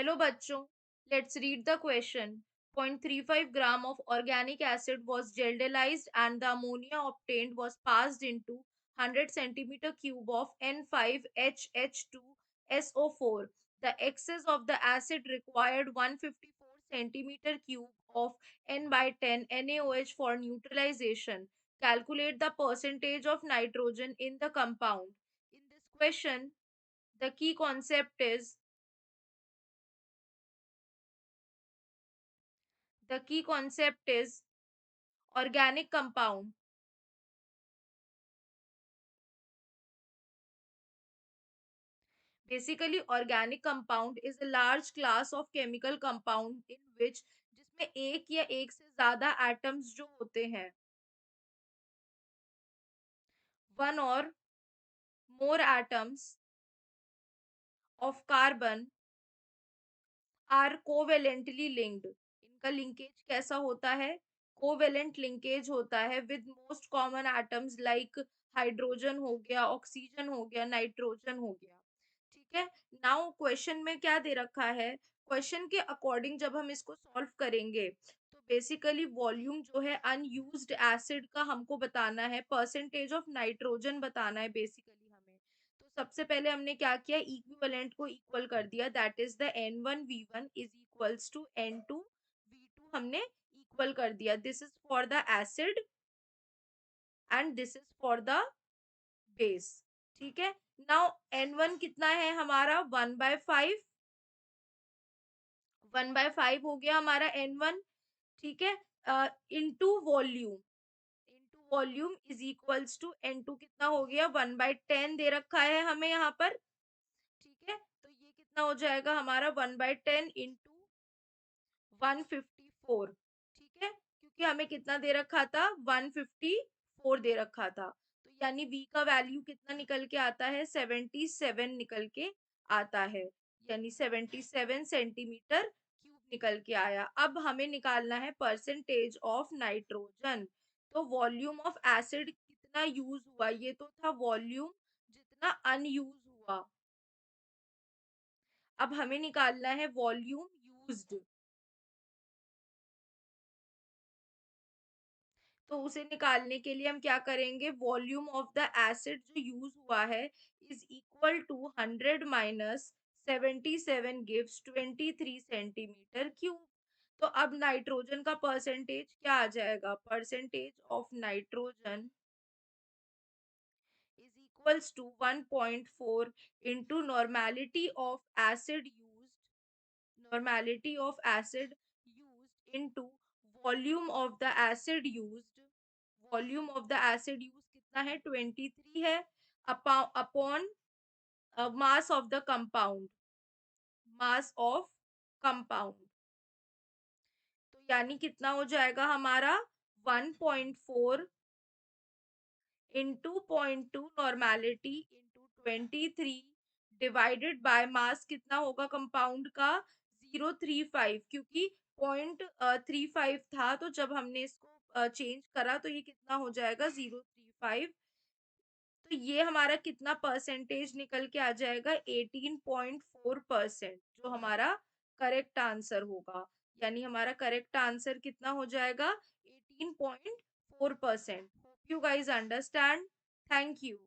Hello bachcho, let's read the question. 0.35 gram of organic acid was gel-delized and the ammonia obtained was passed into 100 centimeter cube of N5HH2SO4. The excess of the acid required 154 centimeter cube of N by 10 NaOH for neutralization. Calculate the percentage of nitrogen in the compound. In this question, the key concept is The key concept is organic compound. Basically, organic compound is a large class of chemical compound in which जिसमें एक या एक से ज्यादा atoms जो होते हैं, one or more atoms of carbon are covalently linked. इनका लिंकेज कैसा होता है? कोवेलेंट लिंकेज होता है with most common atoms like hydrogen हो गया, ऑक्सीजन हो गया, नाइट्रोजन हो गया। ठीक है। नाउ क्वेश्चन में क्या दे रखा है? क्वेश्चन के अकॉर्डिंग जब हम इसको सॉल्व करेंगे तो बेसिकली वॉल्यूम जो है अनयूज्ड एसिड का हमको बताना है, परसेंटेज ऑफ नाइट्रोजन बताना है बेसिकली हमें। तो सबसे पहले हमने क्या किया, इक्विवेलेंट को इक्वल कर दिया, that is the N1V1 is equals to N2V2 हमने इक्वल कर दिया। This is for the acid and this is for the base. ठीक है। नाउ N1 कितना है हमारा? 1/5, 1/5 हो गया हमारा N1। ठीक है। Into volume, into volume is equals to N2 कितना हो गया? 1/10 दे रखा है हमें यहाँ पर। ठीक है। तो ये कितना हो जाएगा हमारा? 1/10 इंटू 154। ठीक है। क्योंकि हमें कितना दे रखा था? 154 दे रखा था। तो यानी V का वैल्यू कितना निकल के आता है? 77 निकल के आता है। यानी 77 सेंटीमीटर क्यूब निकल के आया। अब हमें निकालना है परसेंटेज ऑफ नाइट्रोजन। तो वॉल्यूम ऑफ एसिड कितना यूज हुआ, ये तो था वॉल्यूम जितना अनयूज हुआ। अब हमें निकालना है वॉल्यूम यूज्ड। तो उसे निकालने के लिए हम क्या करेंगे? वॉल्यूम ऑफ द एसिड जो यूज हुआ है is equal to 100 minus 77 gives 23 centimetre cube. तो अब नाइट्रोजन का परसेंटेज क्या आ जाएगा? Percentage of nitrogen is equals to 1.4 into normality of acid used into volume of the acid used। Volume of the acid use कितना है? 23 है, upon mass of the compound, mass of compound. तो यानी कितना हो जाएगा हमारा? 1.4 into 0.2 normality into 23 divided by mass कितना होगा कंपाउंड का? 035। क्योंकि 0.35 था तो जब हमने इसको चेंज करा तो ये कितना हो जाएगा? 035। तो ये हमारा कितना परसेंटेज निकल के आ जाएगा? 18.4%, जो हमारा करेक्ट आंसर होगा। यानी हमारा करेक्ट आंसर कितना हो जाएगा? 18.4%। Hope you guys understand. Thank you.